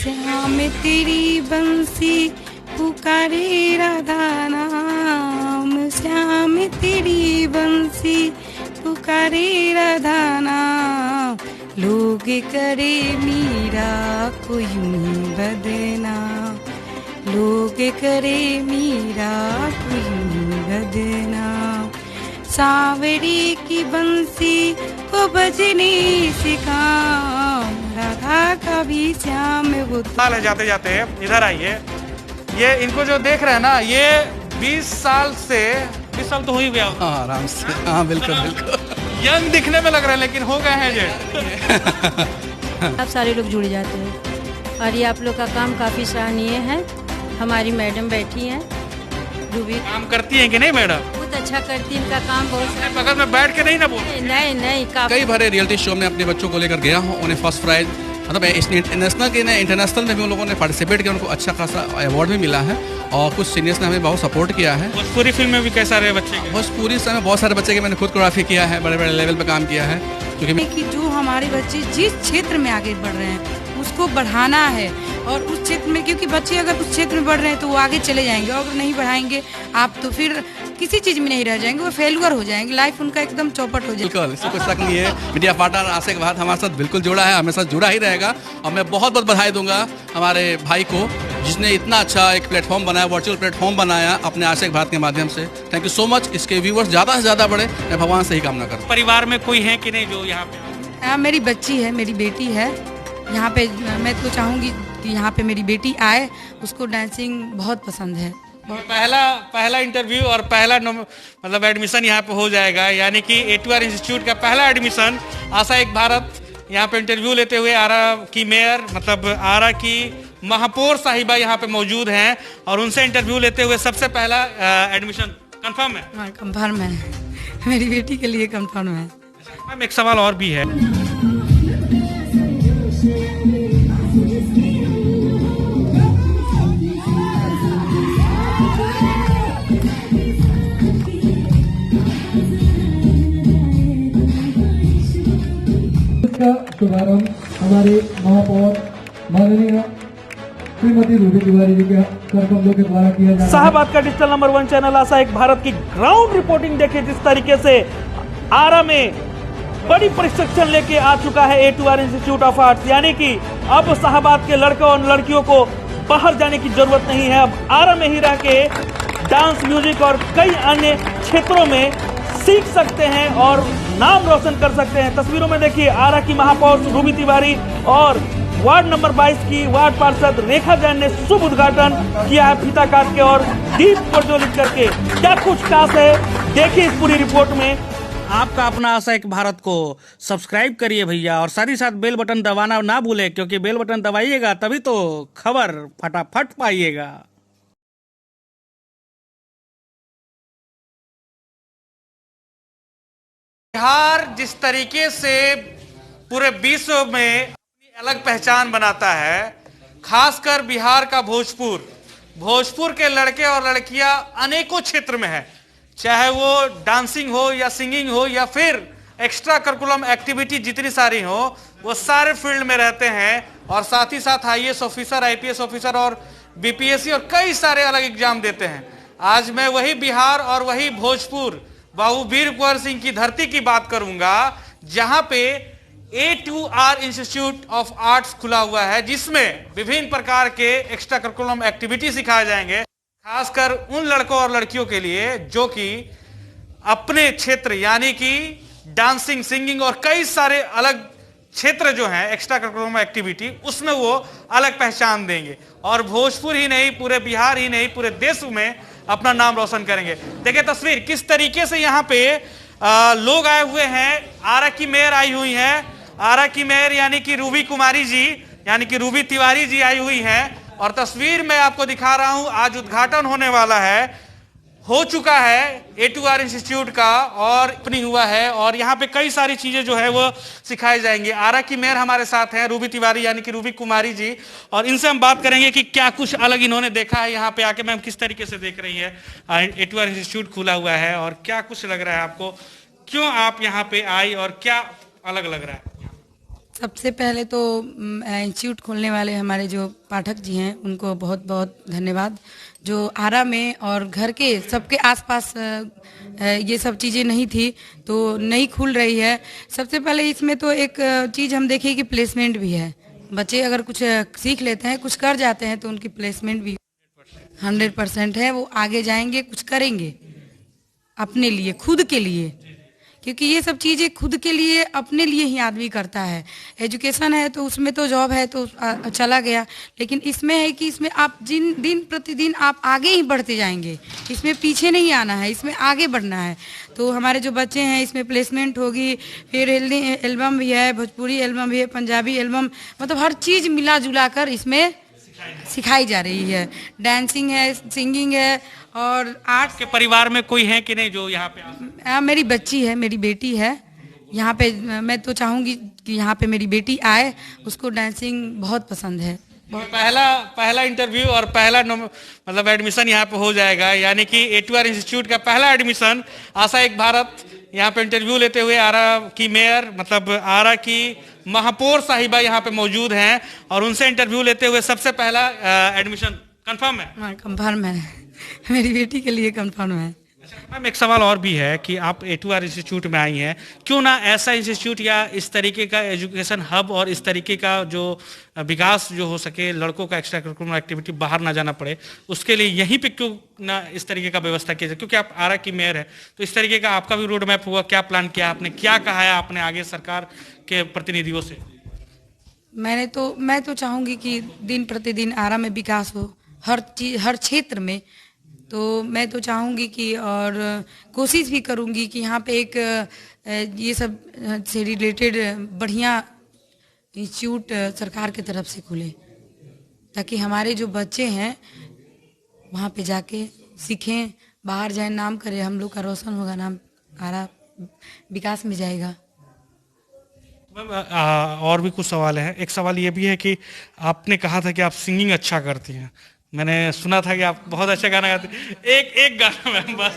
श्याम तेरी बंसी पुकारे राधा नाम, श्याम तेरी बंसी पुकारे राधा नाम, लोग करे मीरा को यूं बदनाम, लोग करे मीरा को यूं बदनाम, सांवरी की बंसी को बजने से काम, राधा का भी श्याम वो साल है। जाते जाते इधर आइए, ये इनको जो देख रहे हैं ना, ये 20 साल तो हो ही गया। हाँ आराम से, हाँ बिल्कुल बिल्कुल। यंग दिखने में लग रहे हैं लेकिन हो गए हैं जेठ। आप सारे लोग जुड़ जाते हैं और ये आप लोग का काम काफ़ी सराहनीय है। हमारी मैडम बैठी हैं रूबी, काम करती हैं कि नहीं मैडम? बहुत अच्छा करती है, इनका काम बहुत। बगल में बैठ के नहीं ना बोल। नहीं काफी। कई बार रियलिटी शो में अपने बच्चों को लेकर गया हूँ, उन्हें फर्स्ट प्राइज मतलब इंटरनेशनल में भी उन लोगों ने पार्टिसिपेट किया, उनको अच्छा खासा अवार्ड भी मिला है और कुछ सीनियर्स ने हमें बहुत सपोर्ट किया है। भोजपुरी फिल्म में भी कैसा रहे बच्चे के? भोजपुरी समय बहुत सारे बच्चे के मैंने खुद कोरियोग्राफी किया है, बड़े बड़े लेवल पे काम किया है। कि जो हमारे बच्चे जिस क्षेत्र में आगे बढ़ रहे हैं उसको बढ़ाना है, और उस क्षेत्र में, क्योंकि बच्चे अगर उस क्षेत्र में बढ़ रहे हैं तो वो आगे चले जाएंगे, और अगर नहीं बढ़ाएंगे आप तो फिर किसी चीज में नहीं रह जाएंगे, वो फेलुअर हो जाएंगे, लाइफ उनका एकदम चौपट हो जाएगा। बिल्कुल, इससे कुछ शक नहीं है। मीडिया पार्टनर आशिक भारत हमारे साथ बिल्कुल जुड़ा है, हमेशा जुड़ा ही रहेगा, और मैं बहुत बहुत बधाई दूंगा हमारे भाई को जिसने इतना अच्छा एक प्लेटफॉर्म बनाया, वर्चुअल प्लेटफॉर्म बनाया अपने आशिक भारत के माध्यम से। Thank you so much. इसके व्यूवर्स ज़्यादा से ज़्यादा बढ़े, मैं भगवान से ही कामना करता हूँ। परिवार में कोई है कि नहीं जो यहाँ पे? हाँ, मेरी बच्ची है, मेरी बेटी है यहाँ पे। मैं तो चाहूँगी कि यहाँ पे मेरी बेटी आए, उसको डांसिंग बहुत पसंद है। पहला इंटरव्यू और पहला मतलब एडमिशन यहाँ पे हो जाएगा, यानी कि A2R इंस्टीट्यूट का पहला एडमिशन। आशा एक भारत यहाँ पे इंटरव्यू लेते हुए आरा की मेयर मतलब आरा की महापौर साहिबा यहाँ पे मौजूद हैं, और उनसे इंटरव्यू लेते हुए सबसे पहला एडमिशन कंफर्म है? हाँ कंफर्म है, मेरी बेटी के लिए कंफर्म है। मैम एक सवाल और भी है। का शुभारंभ हमारे महापौर माननीय श्रीमती रूबी तिवारी जी के कर कमलों के द्वारा किया जा रहा है। शाहबाद का डिजिटल नंबर 1 चैनल आशा एक भारत की ग्राउंड रिपोर्टिंग देखे जिस तरीके से आरा में बड़ी प्रशिक्षण लेके आ चुका है A2R इंस्टीट्यूट ऑफ आर्ट्स, यानी कि अब शाहबाद के लड़कों और लड़कियों को बाहर जाने की जरूरत नहीं है। अब आरा में ही रह के डांस, म्यूजिक और कई अन्य क्षेत्रों में सीख सकते हैं और नाम रोशन कर सकते हैं। तस्वीरों में देखिए आरा की महापौर रूबी तिवारी और वार्ड नंबर 22 की वार्ड पार्षद रेखा जैन ने शुभ उद्घाटन किया है फीता काट के और दीप प्रज्वलित करके। क्या कुछ खास है, देखिए इस पूरी रिपोर्ट में। आपका अपना आशा एक भारत को सब्सक्राइब करिए भैया, और साथ ही साथ बेल बटन दबाना ना भूले, क्योंकि बेल बटन दबाइएगा तभी तो खबर फटाफट पाइएगा। बिहार जिस तरीके से पूरे विश्व में अपनी अलग पहचान बनाता है, खासकर बिहार का भोजपुर के लड़के और लड़कियां अनेकों क्षेत्र में है, चाहे वो डांसिंग हो या सिंगिंग हो या फिर एक्स्ट्रा करिकुलम एक्टिविटी जितनी सारी हो, वो सारे फील्ड में रहते हैं, और साथ ही साथ IAS ऑफिसर, IPS ऑफिसर और BPSC और कई सारे अलग एग्जाम देते हैं। आज मैं वही बिहार और वही भोजपुर बाबू वीर कुंवर सिंह की धरती की बात करूंगा, जहां पे A2R इंस्टीट्यूट ऑफ आर्ट्स खुला हुआ है, जिसमें विभिन्न प्रकार के एक्स्ट्रा करिकुलम एक्टिविटी सिखाए जाएंगे, खासकर उन लड़कों और लड़कियों के लिए जो कि अपने क्षेत्र यानी कि डांसिंग, सिंगिंग और कई सारे अलग क्षेत्र जो हैं एक्स्ट्रा करिकुलम एक्टिविटी, उसमें वो अलग पहचान देंगे, और भोजपुर ही नहीं, पूरे बिहार ही नहीं, पूरे देश में अपना नाम रोशन करेंगे। देखिए तस्वीर किस तरीके से यहाँ पे लोग आए हुए हैं। आरा की मेयर आई हुई हैं, आरा की मेयर यानी कि रूबी कुमारी जी यानी कि रूबी तिवारी जी आई हुई हैं, और तस्वीर मैं आपको दिखा रहा हूं। आज उद्घाटन होने वाला है, हो चुका है A2R इंस्टीट्यूट का, और ओपनिंग हुआ है, और यहाँ पे कई सारी चीजें जो है वो सिखाई जाएंगी। आरा की मेयर हमारे साथ हैं रूबी तिवारी यानी कि रूबी कुमारी जी, और इनसे हम बात करेंगे कि क्या कुछ अलग इन्होंने देखा है यहाँ पे आके। मैम किस तरीके से देख रही है A2R इंस्टीट्यूट खुला हुआ है, और क्या कुछ लग रहा है आपको, क्यों आप यहाँ पे आई और क्या अलग लग रहा है? सबसे पहले तो इंस्टीट्यूट खोलने वाले हमारे जो पाठक जी हैं उनको बहुत बहुत धन्यवाद। जो आरा में और घर के सबके आसपास ये सब चीज़ें नहीं थी तो नई खुल रही है। सबसे पहले इसमें तो एक चीज़ हम देखें कि प्लेसमेंट भी है। बच्चे अगर कुछ सीख लेते हैं, कुछ कर जाते हैं तो उनकी प्लेसमेंट भी 100% है। वो आगे जाएंगे, कुछ करेंगे अपने लिए, खुद के लिए, क्योंकि ये सब चीज़ें खुद के लिए, अपने लिए ही आदमी करता है। एजुकेशन है तो उसमें तो जॉब है तो चला गया, लेकिन इसमें है कि इसमें आप दिन प्रतिदिन आप आगे ही बढ़ते जाएंगे। इसमें पीछे नहीं आना है, इसमें आगे बढ़ना है। तो हमारे जो बच्चे हैं इसमें प्लेसमेंट होगी, फिर एल्बम भी है, भोजपुरी एल्बम भी है, पंजाबी एल्बम, मतलब हर चीज़ मिला जुला कर इसमें सिखाई जा रही है। डांसिंग है, सिंगिंग है और आर्ट्स। के परिवार में कोई है कि नहीं जो यहाँ पे मेरी बच्ची है, मेरी बेटी है यहाँ पे। मैं तो चाहूँगी कि यहाँ पे मेरी बेटी आए, उसको डांसिंग बहुत पसंद है। पहला इंटरव्यू और पहला मतलब एडमिशन यहाँ पे हो जाएगा, यानी कि A2R इंस्टीट्यूट का पहला एडमिशन। आशा एक भारत यहाँ पे इंटरव्यू लेते हुए आरा की मेयर मतलब आरा की महापौर साहिबा यहाँ पे मौजूद हैं और उनसे इंटरव्यू लेते हुए सबसे पहला एडमिशन कंफर्म है। हाँ, कंफर्म है, मेरी बेटी के लिए कंफर्म है। मैम एक सवाल और भी है कि आप A2R इंस्टीट्यूट में आई हैं, क्यों ना ऐसा इंस्टीट्यूट या इस तरीके का एजुकेशन हब और इस तरीके का जो विकास जो हो सके, लड़कों का एक्स्ट्रा करिकुलर एक्टिविटी बाहर ना जाना पड़े, उसके लिए यहीं पे क्यों ना इस तरीके का व्यवस्था किया जाए? क्योंकि आप आरा की मेयर है तो इस तरीके का आपका भी रोड मैप हुआ, क्या प्लान किया आपने, क्या कहा है आपने आगे सरकार के प्रतिनिधियों से? मैं तो चाहूँगी कि दिन प्रतिदिन आरा में विकास हो, हर चीज, हर क्षेत्र में। तो मैं तो चाहूँगी कि और कोशिश भी करूँगी कि यहाँ पे एक ये सब से रिलेटेड बढ़िया इंस्टीट्यूट सरकार की तरफ से खुले, ताकि हमारे जो बच्चे हैं वहाँ पे जाके सीखें, बाहर जाए, नाम करें, हम लोग का रोशन होगा, नाम आरा विकास में जाएगा। और भी कुछ सवाल हैं। एक सवाल ये भी है कि आपने कहा था कि आप सिंगिंग अच्छा करती हैं, मैंने सुना था कि आप बहुत अच्छा गाना गाते हैं। एक गाना मैम बस।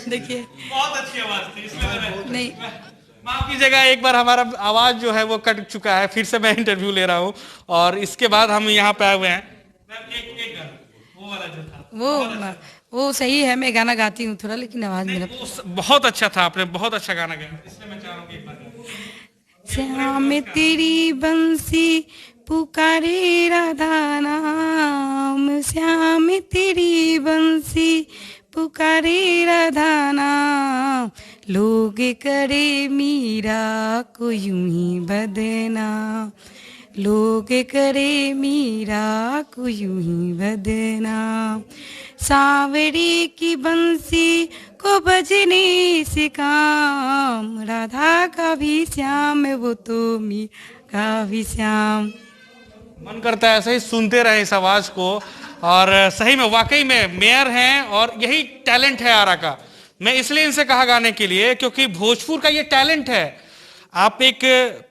देखिए बहुत अच्छी आवाज थी, इसलिए नहीं, माफ कीजिएगा, एक बार हमारा आवाज जो है वो कट चुका है, फिर से मैं इंटरव्यू ले रहा हूँ और इसके बाद हम यहाँ पे आए हुए हैं। एक गाना वो वाला जो था वो सही है, मैं गाना गाती हूँ थोड़ा, लेकिन आवाज मेरा बहुत अच्छा था, आपने बहुत अच्छा गाना गाया, इसलिए मैं चाह रहा हूँ कि एक बार। श्याम तेरी बंसी पुकारे राधा नाम, श्याम तेरी बंसी पुकारे राधा नाम, लोग करे मीरा को यूं ही बदनाम, लोग करे मीरा को यूं ही बदनाम, सांवरी की बंसी को बजने से काम, राधा का भी श्याम वो तो मीरा का भी श्याम। मन करता है ऐसे ही सुनते रहे इस आवाज को। और सही में वाकई में मेयर हैं और यही टैलेंट है आरा का। मैं इसलिए इनसे कहा गाने के लिए क्योंकि भोजपुर का ये टैलेंट है। आप एक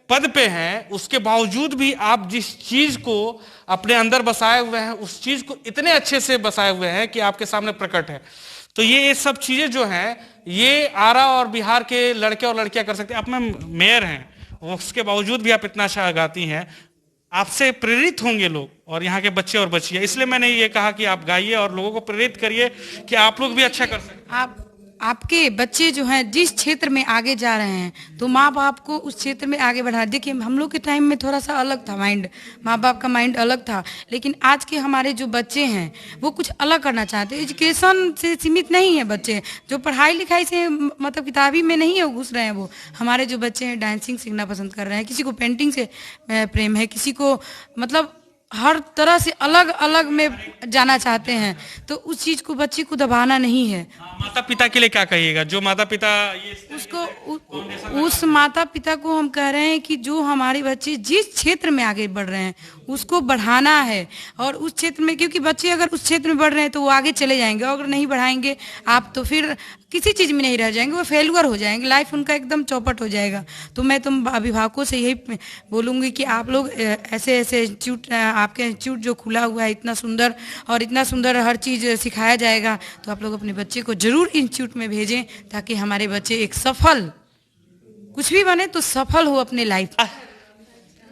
पद पे हैं, उसके बावजूद भी आप जिस चीज को अपने अंदर बसाए हुए हैं उस चीज को इतने अच्छे से बसाए हुए हैं कि आपके सामने प्रकट है। तो ये सब चीजें जो हैं ये आरा और बिहार के लड़के और लड़कियां कर सकते हैं। आप में मेयर हैं, उसके बावजूद भी आप इतना अच्छा गाती हैं, आपसे प्रेरित होंगे लोग और यहाँ के बच्चे और बच्चियां। इसलिए मैंने ये कहा कि आप गाइए और लोगों को प्रेरित करिए कि आप लोग भी अच्छा कर सकते। आपके बच्चे जो हैं जिस क्षेत्र में आगे जा रहे हैं तो माँ बाप को उस क्षेत्र में आगे बढ़ा। देखिए हम लोग के टाइम में थोड़ा सा अलग था माइंड, माँ बाप का माइंड अलग था, लेकिन आज के हमारे जो बच्चे हैं वो कुछ अलग करना चाहते हैं। एजुकेशन से सीमित नहीं है बच्चे, जो पढ़ाई लिखाई से मतलब किताबी में नहीं है घुस रहे हैं। वो हमारे जो बच्चे हैं डांसिंग सीखना पसंद कर रहे हैं, किसी को पेंटिंग से प्रेम है, किसी को मतलब हर तरह से अलग अलग में जाना चाहते हैं। तो उस चीज को बच्चे को दबाना नहीं है। माता पिता के लिए क्या कहिएगा जो माता पिता उस माता पिता को हम कह रहे हैं कि जो हमारे बच्चे जिस क्षेत्र में आगे बढ़ रहे हैं उसको बढ़ाना है। और उस क्षेत्र में, क्योंकि बच्चे अगर उस क्षेत्र में बढ़ रहे हैं तो वो आगे चले जाएंगे, और अगर नहीं बढ़ाएंगे आप तो फिर किसी चीज़ में नहीं रह जाएंगे, वो फेलुअर हो जाएंगे, लाइफ उनका एकदम चौपट हो जाएगा। तो मैं तुम अभिभावकों से यही बोलूँगी कि आप लोग ऐसे ऐसे इंस्टीट्यूट, आपके इंस्टीट्यूट जो खुला हुआ है इतना सुंदर, और इतना सुंदर हर चीज़ सिखाया जाएगा, तो आप लोग अपने बच्चे को जरूर इंस्टीट्यूट में भेजें ताकि हमारे बच्चे एक सफल कुछ भी बने तो सफल हो अपने लाइफ।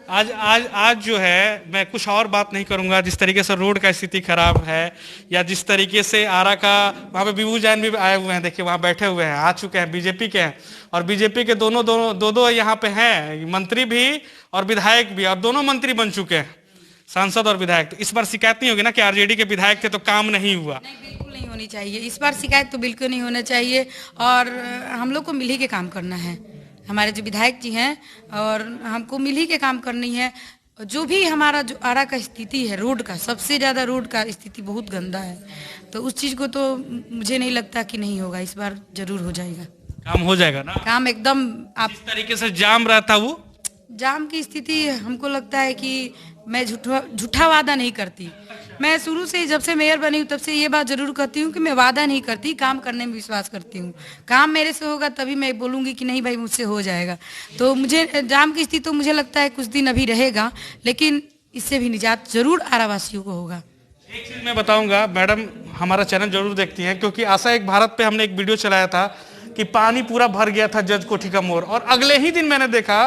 आज जो है मैं कुछ और बात नहीं करूंगा। जिस तरीके से रोड का स्थिति खराब है या जिस तरीके से आरा का, वहाँ पे विभू जैन भी आए हुए हैं, देखिए वहाँ बैठे हुए हैं, आ चुके हैं, बीजेपी के हैं। और बीजेपी के दो यहाँ पे हैं, मंत्री भी और विधायक भी, और दोनों मंत्री बन चुके हैं, सांसद और विधायक। तो इस बार शिकायत नहीं होगी ना कि आरजेडी के विधायक थे तो काम नहीं हुआ? नहीं, बिल्कुल नहीं होनी चाहिए। इस बार शिकायत तो बिल्कुल नहीं होना चाहिए। और हम लोग को मिल ही के काम करना है। हमारे जो विधायक जी हैं और हमको मिल ही के काम करनी है। जो भी हमारा जो आरा का स्थिति है, रोड का, सबसे ज़्यादा रोड का स्थिति बहुत गंदा है। तो उस चीज़ को तो मुझे नहीं लगता कि नहीं होगा, इस बार जरूर हो जाएगा। काम हो जाएगा ना? काम एकदम। आप जिस तरीके से जाम रहता, वो जाम की स्थिति, हमको लगता है कि मैं झूठा वादा नहीं करती। मैं शुरू से जब से मेयर बनी हूँ तब से ये बात जरूर कहती हूँ कि मैं वादा नहीं करती, काम करने में विश्वास करती हूँ। काम मेरे से होगा तभी मैं बोलूँगी कि नहीं भाई मुझसे हो जाएगा। तो मुझे जाम की स्थिति तो मुझे लगता है कुछ दिन अभी रहेगा, लेकिन इससे भी निजात जरूर आरावासियों को होगा। एक चीज मैं बताऊंगा, मैडम हमारा चैनल जरूर देखती हैं, क्योंकि आशा एक भारत पे हमने एक वीडियो चलाया था कि पानी पूरा भर गया था जज कोठी का मोड़, और अगले ही दिन मैंने देखा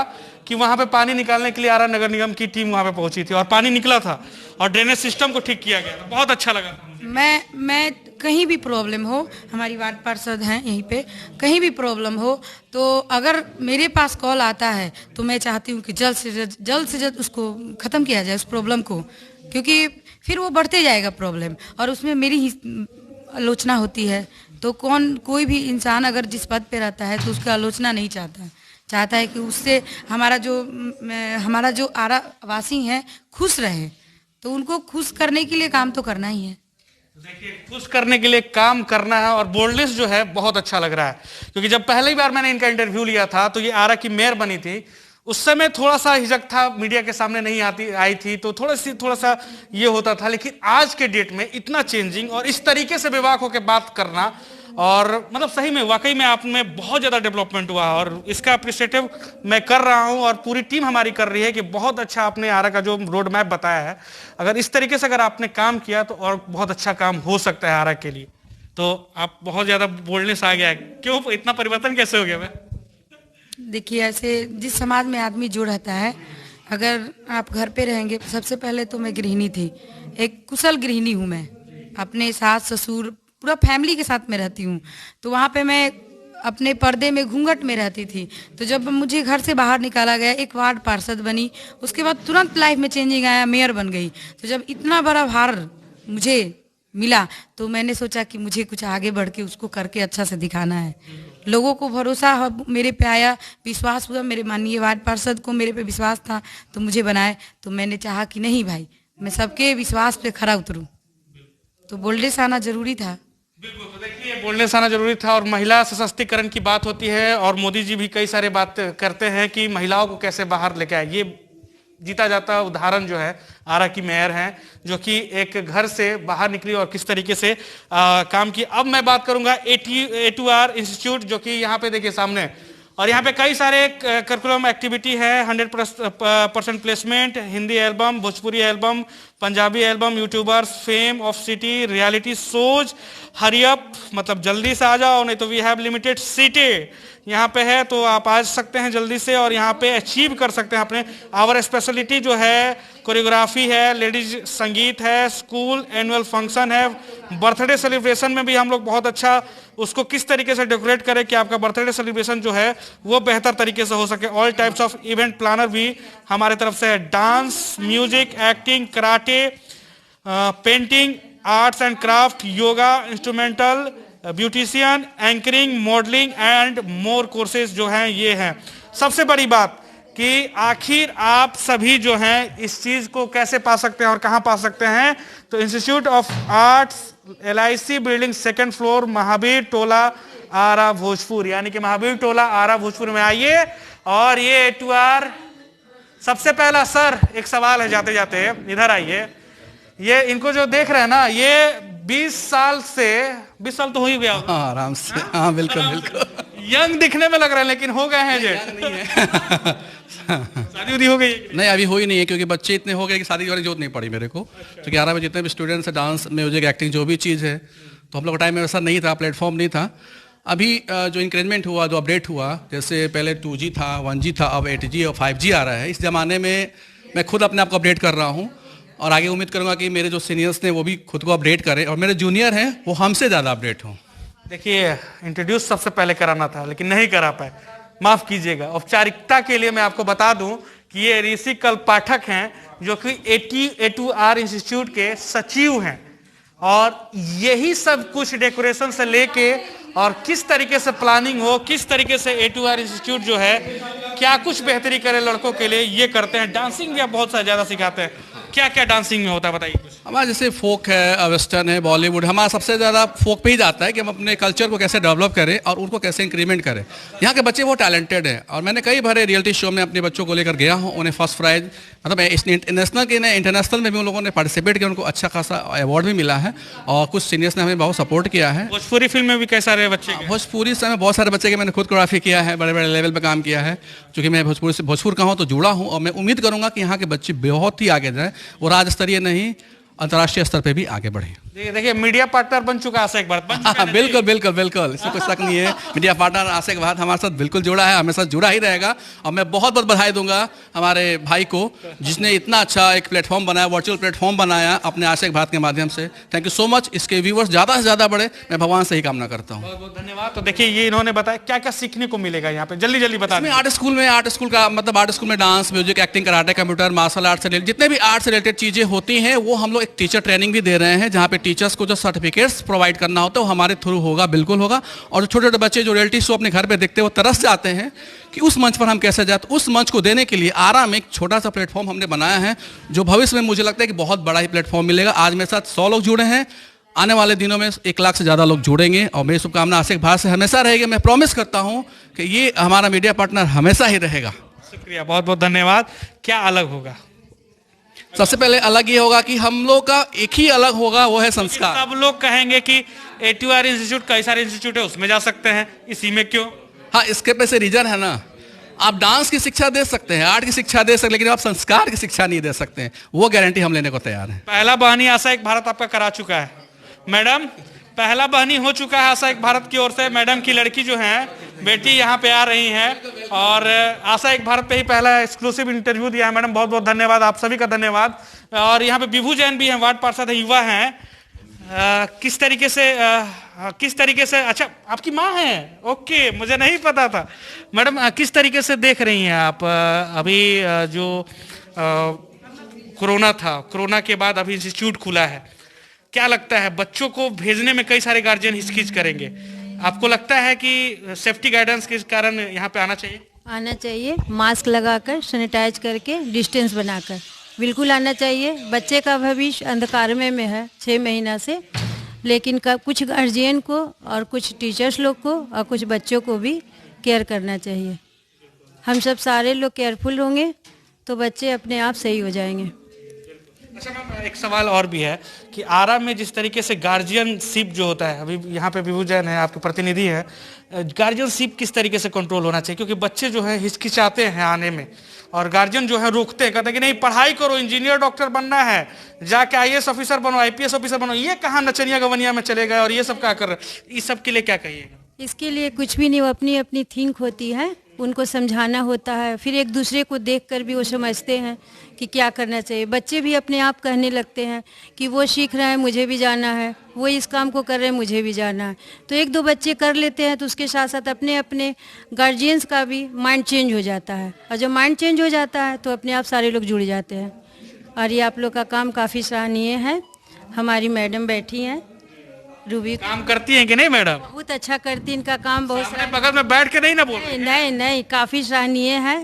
कि वहां पे पानी निकालने के लिए आरा नगर निगम की टीम वहां पे पहुंची थी और पानी निकला था और ड्रेनेज सिस्टम को ठीक किया गया था। बहुत अच्छा लगा। मैं कहीं भी प्रॉब्लम हो, हमारी वार्ड पार्षद हैं यहीं पे, कहीं भी प्रॉब्लम हो तो अगर मेरे पास कॉल आता है तो मैं चाहती हूँ कि जल्द से जल्द उसको ख़त्म किया जाए, उस प्रॉब्लम को, क्योंकि फिर वो बढ़ते जाएगा प्रॉब्लम और उसमें मेरी ही आलोचना होती है। तो कोई भी इंसान अगर जिस पद पे रहता है तो उसका आलोचना नहीं चाहता है कि उससे हमारा जो आरा वासी हैं खुश रहे। तो उनको खुश करने के लिए काम तो करना ही है। देखिए, खुश करने के लिए काम करना है। और बोल्डनेस जो है बहुत अच्छा लग रहा है, क्योंकि जब पहली बार मैंने इनका इंटरव्यू लिया था तो ये आरा की मेयर बनी थी, उस समय थोड़ा सा हिचक था, मीडिया के सामने नहीं आई थी तो थोड़ा सा ये होता था। लेकिन आज के डेट में इतना चेंजिंग और इस तरीके से बेबाक होकर बात करना, और मतलब सही में वाकई में आप में बहुत ज़्यादा डेवलपमेंट हुआ और इसका अप्रिशिएटिव मैं कर रहा हूं और पूरी टीम हमारी कर रही है कि बहुत अच्छा आपने आरा का जो रोड मैप बताया है, अगर इस तरीके से अगर आपने काम किया तो और बहुत अच्छा काम हो सकता है आरा के लिए। तो आप बहुत ज़्यादा बोल्डनेस आ गया है, क्यों, इतना परिवर्तन कैसे हो गया? मैं देखिए, ऐसे जिस समाज में आदमी जो रहता है, अगर आप घर पे रहेंगे, सबसे पहले तो मैं गृहिणी थी, एक कुशल गृहिणी हूँ मैं, अपने सास ससुर पूरा फैमिली के साथ में रहती हूँ। तो वहाँ पे मैं अपने पर्दे में घूंघट में रहती थी। तो जब मुझे घर से बाहर निकाला गया, एक वार्ड पार्षद बनी, उसके बाद तुरंत लाइफ में चेंजिंग आया, मेयर बन गई। तो जब इतना बड़ा भार मुझे मिला तो मैंने सोचा कि मुझे कुछ आगे बढ़ के उसको करके अच्छा से दिखाना है। लोगों को भरोसा मेरे पे आया, विश्वास हुआ, मेरे माननीय वार्ड पार्षद को मेरे पे विश्वास था तो मुझे बनाए। तो मैंने चाहा कि नहीं भाई, मैं सबके विश्वास पे खरा उतरूं, तो बोल्डनेस आना जरूरी था। बिल्कुल, तो देखिए बोल्डनेस आना जरूरी था। और महिला सशक्तिकरण की बात होती है और मोदी जी भी कई सारे बात करते हैं कि महिलाओं को कैसे बाहर लेके आए। ये जीता जाता उदाहरण जो है आरा की मेयर हैं, जो कि एक घर से बाहर निकली और किस तरीके से काम की। अब मैं बात करूंगा A2R इंस्टीट्यूट, जो कि यहाँ पे देखिए सामने, और यहाँ पे कई सारे करिकुलम एक्टिविटी है, 100% placement, Hindi album, Bhojpuri album, Punjabi album, YouTubers, fame of city, reality shows, hurry up मतलब जल्दी से आ जाओ, नहीं तो वी हैव लिमिटेड सीटें यहाँ पे है, तो आप आ सकते हैं जल्दी से और यहाँ पे अचीव कर सकते हैं अपने। आवर स्पेशलिटी जो है कोरियोग्राफी है, लेडीज संगीत है, स्कूल एनुअल फंक्शन है, बर्थडे सेलिब्रेशन में भी हम लोग बहुत अच्छा उसको किस तरीके से डेकोरेट करें कि आपका बर्थडे सेलिब्रेशन जो है वो बेहतर तरीके से हो सके। All types of event planner भी हमारे तरफ से है, dance, music, acting, karate, painting, arts and craft, yoga, instrumental, beautician, anchoring, modelling and more courses जो हैं ये हैं। सबसे बड़ी बात कि आखिर आप सभी जो हैं इस चीज को कैसे पा सकते हैं और कहां पा सकते हैं, तो institute of arts, LIC building, 2nd floor, Mahavir Tola, Ara, Bhojpur, यानी कि महावीर टोला, आरा, भोजपुर में आइए। और ये A2R सबसे पहला, सर एक सवाल है जाते जाते, इधर आइए। ये इनको जो देख रहे हैं ना, ये 20 साल तो हो ही गया, हाँ आराम से, हाँ बिल्कुल यंग दिखने में लग रहा है, लेकिन हो गए हैं जेठ। नहीं है शादी उदी हो गई? नहीं, अभी हुई नहीं है, क्योंकि बच्चे इतने हो गए कि शादी वाली जरूरत नहीं पड़ी मेरे को। क्योंकि आरा में जितने भी स्टूडेंट्स हैं, डांस, म्यूजिक, एक्टिंग, जो भी चीज़ है, तो हम लोग टाइम में वैसा नहीं था, प्लेटफॉर्म नहीं था। अभी जो इंक्रीमेंट हुआ, जो अपडेट हुआ, जैसे पहले 2G था, 1G था, अब 8G और 5G आ रहा है। इस ज़माने में मैं खुद अपने आप को अपडेट कर रहा हूँ और आगे उम्मीद करूँगा कि मेरे जो सीनियर्स ने वो भी खुद को अपडेट करें और मेरे जूनियर हैं वो हमसे ज़्यादा अपडेट हों। देखिए, इंट्रोड्यूस सबसे पहले कराना था लेकिन नहीं करा पाए, माफ कीजिएगा। औपचारिकता के लिए मैं आपको बता दूं कि ये ऋषि कल्प पाठक हैं जो कि A2R इंस्टीट्यूट के सचिव हैं और यही सब कुछ डेकोरेशन से लेके और किस तरीके से प्लानिंग हो, किस तरीके से A2R इंस्टीट्यूट जो है क्या कुछ बेहतरी करे लड़कों के लिए ये करते हैं। डांसिंग भी आप बहुत सा ज्यादा सिखाते हैं, क्या क्या डांसिंग में होता है बताइए कुछ। हमारा जैसे फोक है, वेस्टर्न है, बॉलीवुड, हमारा सबसे ज़्यादा फोक पे ही जाता है कि हम अपने कल्चर को कैसे डेवलप करें और उनको कैसे इंक्रीमेंट करें। यहाँ के बच्चे वो टैलेंटेड हैं और मैंने कई बार रियलिटी शो में अपने बच्चों को लेकर गया हूँ, उन्हें फर्स्ट प्राइज मतलब नेशनल के इंटरनेशनल में भी उन लोगों ने पार्टिसिपेट किया, उनको अच्छा खासा अवार्ड भी मिला है और कुछ सीनियर्स ने हमें बहुत सपोर्ट किया है। भोजपुरी फिल्म में भी कई सारे बच्चे, भोजपुरी से में बहुत सारे बच्चे के मैंने खुद कोरियोग्राफी किया है, बड़े बड़े लेवल पे काम किया है। क्योंकि मैं भोजपुर का हूँ तो जुड़ा हूँ और मैं उम्मीद करूँगा कि यहाँ के बच्चे बहुत ही आगे जाएँ, वो राज्य स्तरीय नहीं अंतर्राष्ट्रीय स्तर पे भी आगे बढ़े। देखिए मीडिया पार्टनर बन चुका आशिक भारत, बिल्कुल बिल्कुल बिल्कुल, इसमें कुछ शक नहीं है। मीडिया पार्टनर आशिक भारत हमारे साथ बिल्कुल जुड़ा है, हमेशा जुड़ा ही रहेगा और मैं बहुत बहुत बधाई दूंगा हमारे भाई को जिसने इतना अच्छा एक प्लेटफॉर्म बनाया, वर्चुअल प्लेटफॉर्म बनाया अपने आशिक भारत के माध्यम से। Thank you so much. इसके व्यूवर्स ज़्यादा से ज़्यादा बढ़े, मैं भगवान से ही कामना करता हूँ। बहुत बहुत धन्यवाद। तो देखिए ये इन्होंने बताया क्या क्या सीखने को मिलेगा यहाँ पे, जल्दी जल्दी बता दें। आर्ट स्कूल का मतलब आर्ट स्कूल में dance, music, acting, karate, computer, martial art से रिलेटेड जितने भी आर्ट से रिलेटेड चीज़ें होती हैं वो हम लोग एक टीचर ट्रेनिंग भी दे रहे हैं, जहाँ पे टीचर्स को जो सर्टिफिकेट्स प्रोवाइड करना होता है वो हमारे थ्रू होगा, बिल्कुल होगा। और जो छोटे छोटे बच्चे जो रियलिटी शो अपने घर पे देखते हैं वो तरस जाते हैं कि उस मंच पर हम कैसे जाए, तो उस मंच को देने के लिए आराम एक छोटा सा प्लेटफॉर्म हमने बनाया है जो भविष्य में मुझे लगता है कि बहुत बड़ा ही प्लेटफॉर्म मिलेगा। आज मेरे साथ 100 लोग जुड़े हैं, आने वाले दिनों में 1 लाख से ज़्यादा लोग जुड़ेंगे और मेरी शुभकामना आशिक भारत से हमेशा रहेगी। मैं प्रॉमिस करता हूँ कि ये हमारा मीडिया पार्टनर हमेशा ही रहेगा। शुक्रिया, बहुत बहुत धन्यवाद। क्या अलग होगा? सबसे पहले अलग ये होगा कि हम लोग का एक ही अलग होगा, वो है संस्कार। सब लोग कहेंगे कि A2R इंस्टीट्यूट कई सारे इंस्टीट्यूट है उसमें जा सकते हैं, इसी में क्यों? हाँ, इसके पैसे रीजन है ना, आप डांस की शिक्षा दे सकते हैं, आर्ट की शिक्षा दे सकते हैं, लेकिन आप संस्कार की शिक्षा नहीं दे सकते हैं। वो गारंटी हम लेने को तैयार हैं। पहला बहनी आशा एक भारत आपका करा चुका है मैडम, पहला बहनी हो चुका है आशा एक भारत की ओर से। मैडम की लड़की जो है बेटी यहाँ पे आ रही हैं और आशा एक भारत पे ही पहला एक्सक्लूसिव इंटरव्यू दिया है। मैडम बहुत बहुत धन्यवाद, आप सभी का धन्यवाद। और यहाँ पे विभू जैन भी हैं, वार्ड पार्षद है, युवा हैं। किस तरीके से अच्छा आपकी माँ है, ओके, मुझे नहीं पता था। मैडम किस तरीके से देख रही हैं आप अभी जो कोरोना था, कोरोना के बाद अभी इंस्टीट्यूट खुला है, क्या लगता है बच्चों को भेजने में कई सारे गार्जियन हिचकिच करेंगे, आपको लगता है कि सेफ्टी गाइडेंस के कारण यहाँ पे आना चाहिए? आना चाहिए, मास्क लगाकर, सैनिटाइज करके, डिस्टेंस बनाकर बिल्कुल आना चाहिए। बच्चे का भविष्य अंधकार में है 6 महीना से, लेकिन कुछ गार्जियन को और कुछ टीचर्स लोग को और कुछ बच्चों को भी केयर करना चाहिए। हम सब सारे लोग केयरफुल होंगे तो बच्चे अपने आप सही हो जाएंगे। अच्छा मैम, एक सवाल और भी है कि आरा में जिस तरीके से गार्जियनशिप जो होता है, अभी यहाँ पे विभू जैन है आपके प्रतिनिधि हैं, गार्जियनशिप किस तरीके से कंट्रोल होना चाहिए? क्योंकि बच्चे जो है हिचकिचाते हैं आने में और गार्जियन जो है रोकते हैं, कहते हैं कि नहीं पढ़ाई करो, इंजीनियर डॉक्टर बनना है, जाके IAS ऑफिसर बनो, IPS ऑफिसर बनो। ये कहाँ नचनिया गवनिया में चले गए और ये सब क्या कर रहे हैं? इस सब के लिए क्या कहिएगा? इसके लिए कुछ भी नहीं, वो अपनी अपनी थिंक होती है, उनको समझाना होता है, फिर एक दूसरे को देखकर भी वो समझते हैं कि क्या करना चाहिए। बच्चे भी अपने आप कहने लगते हैं कि वो सीख रहे हैं, मुझे भी जाना है, वो इस काम को कर रहे हैं, मुझे भी जाना है। तो 1-2 बच्चे कर लेते हैं तो उसके साथ साथ अपने अपने गार्जियंस का भी माइंड चेंज हो जाता है, और जब माइंड चेंज हो जाता है तो अपने आप सारे लोग जुड़ जाते हैं। और ये आप लोग का काम काफ़ी सराहनीय है। हमारी मैडम बैठी हैं, रूबी, काम करती हैं कि नहीं मैडम? बहुत अच्छा करती, इनका काम बहुत सामने बगल में बैठ के नहीं ना बोल? नहीं, काफ़ी सराहनीय है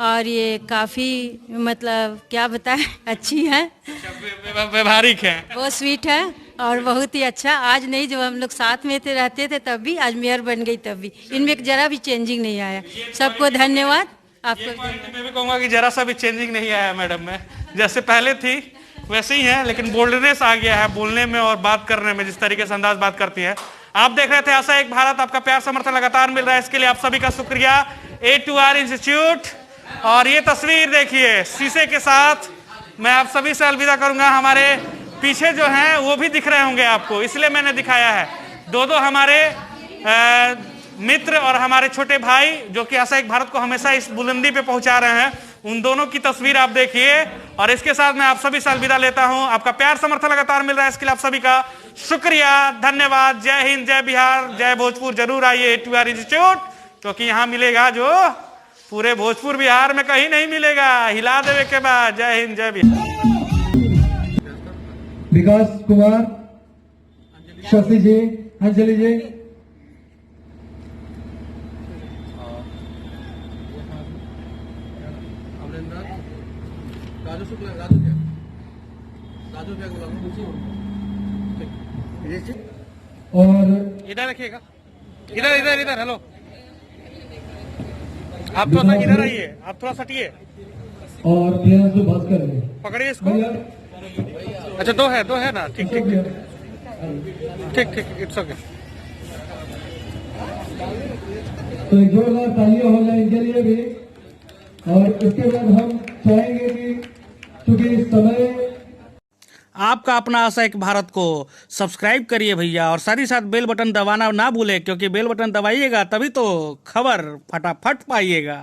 और ये काफ़ी मतलब क्या बताएं, अच्छी है, व्यवहारिक है, बहुत स्वीट है और बहुत ही अच्छा। आज नहीं, जब हम लोग साथ में थे, रहते थे तब भी, आज मेयर बन गई तब भी, इनमें जरा भी चेंजिंग नहीं आया। सबको धन्यवाद। आपको मैं भी कहूँगा कि जरा सा भी चेंजिंग नहीं आया मैडम में, जैसे पहले थी वैसे ही है, लेकिन बोल्डनेस आ गया है बोलने में और बात करने में, जिस तरीके से अंदाज बात करती है। आप देख रहे थे आशा एक भारत, आपका प्यार समर्थन लगातार मिल रहा है, इसके लिए आप सभी का शुक्रिया। A2R इंस्टीट्यूट, और ये तस्वीर देखिए शीशे के साथ, मैं आप सभी से अलविदा करूंगा। हमारे पीछे जो हैं वो भी दिख रहे होंगे आपको, इसलिए मैंने दिखाया है। 2 हमारे मित्र और हमारे छोटे भाई जो कि आशा एक भारत को हमेशा इस बुलंदी पे पहुंचा रहे हैं, उन दोनों की तस्वीर आप देखिए। और इसके साथ मैं आप सभी से अलविदा लेता हूं। आपका प्यार समर्थन लगातार मिल रहा है, इसके लिए आप सभी का शुक्रिया, धन्यवाद। जय हिंद, जय बिहार, जय भोजपुर। जरूर आइए ATR इंस्टीट्यूट, क्योंकि यहाँ मिलेगा जो पूरे भोजपुर बिहार में कहीं नहीं मिलेगा। हिला देवे के बाद। जय हिंद, जय बिहार। विकास कुमार, शशि जी, अंजलि जी, राजू शुक्ला, राजू क्या, राजू क्या और इधर रखिएगा, इधर इधर इधर। हेलो, आप थोड़ा सा इधर आइए, आप थोड़ा सटिए, और प्रियांशु भास्कर जी। पकड़िए इसको। भैया, अच्छा, दो है ना, ठीक ठीक ठीक ठीक, इट्स ओके। तो एक जोरदार तालियां हो जाए इनके लिए भी। और इसके बाद हम चाहेंगे कि चूंकि इस समय आपका अपना आशा एक भारत को सब्सक्राइब करिए भैया, और साथ ही साथ बेल बटन दबाना ना भूले, क्योंकि बेल बटन दबाइएगा तभी तो खबर फटाफट पाइएगा।